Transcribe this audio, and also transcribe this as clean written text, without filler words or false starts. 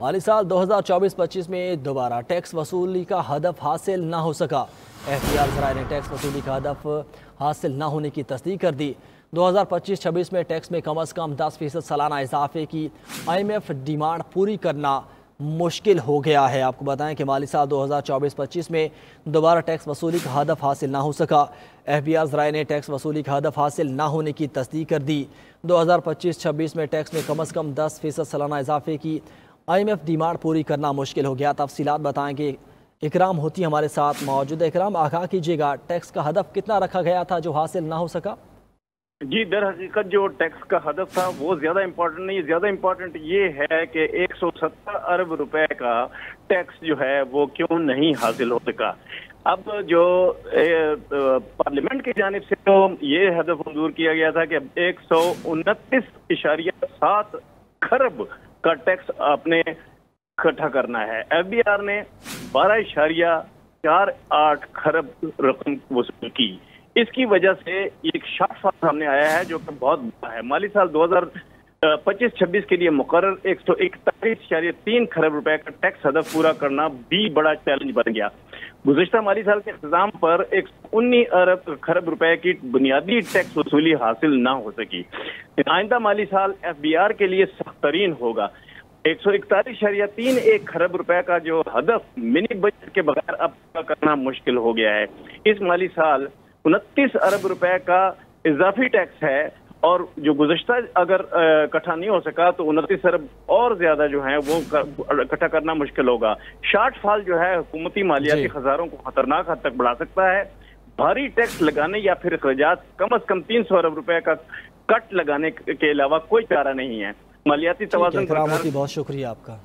माली साल 2024-25 में दोबारा टैक्स वसूली का हदफ हासिल न हो सका। एफबीआर ज़राए ने टैक्स वसूली का हदफ हासिल न होने की तस्दीक कर दी। 2025-26 में टैक्स में कम अज़ कम 10% सालाना इजाफे की IMF डिमांड पूरी करना मुश्किल हो गया है। आपको बताएं कि माली साल 2024-25 में दोबारा टैक्स वसूली का हदफ हासिल ना हो सका। एफबीआर ज़राए ने टैक्स वसूली का हदफ हासिल ना होने की तस्दीक कर दी। 2025-26 में टैक्स में कम अज़ कम 10% सालाना इजाफे की IMF डिमांड पूरी करना मुश्किल हो गया। तफसीलात बताएंगे इकराम होती हमारे साथ मौजूद। इकराम, आगाह कीजिएगा, टैक्स का हदफ कितना रखा गया था जो हासिल ना हो सका? जी, दर हकीकत जो टैक्स का हदफ था वो ज्यादा इम्पोर्टेंट नहीं, ज्यादा इम्पोर्टेंट ये है कि 170 अरब रुपए का टैक्स जो है वो क्यों नहीं हासिल हो सका। अब जो पार्लियामेंट की जानिब से तो ये हदफ मंजूर किया गया था कि 129.7 खरब का टैक्स आपने इकट्ठा करना है। एफबीआर ने 12.48 खरब रकम वसूल की। इसकी वजह से एक शॉर्टफॉल सामने आया है जो कि बहुत बड़ा है। माली साल 2025-26 के लिए मुकर्रर 141.3 खरब रुपए का टैक्स हदफ पूरा करना भी बड़ा चैलेंज बन गया। गुज़िश्ता माली साल के इंतजाम पर 119 खरब रुपए की बुनियादी टैक्स वसूली हासिल ना हो सकी। आइंदा माली साल एफबीआर के लिए सख्त तरीन होगा। 141.31 खरब रुपए का जो हदफ मिनी बजट के बगैर अब पूरा करना मुश्किल हो गया है। इस माली साल 29 अरब रुपए का इजाफी टैक्स है और जो गुज़श्ता अगर इकट्ठा नहीं हो सका तो 29 अरब और ज्यादा जो है वो इकट्ठा करना मुश्किल होगा। शॉर्ट फॉल जो है हुकूमती मालियाती खजारों को खतरनाक हद तक बढ़ा सकता है। भारी टैक्स लगाने या फिर अखराजात कम अज कम 300 अरब रुपए का कट लगाने के अलावा कोई चारा नहीं है। मालियाती तवाज़ुन बहुत शुक्रिया आपका।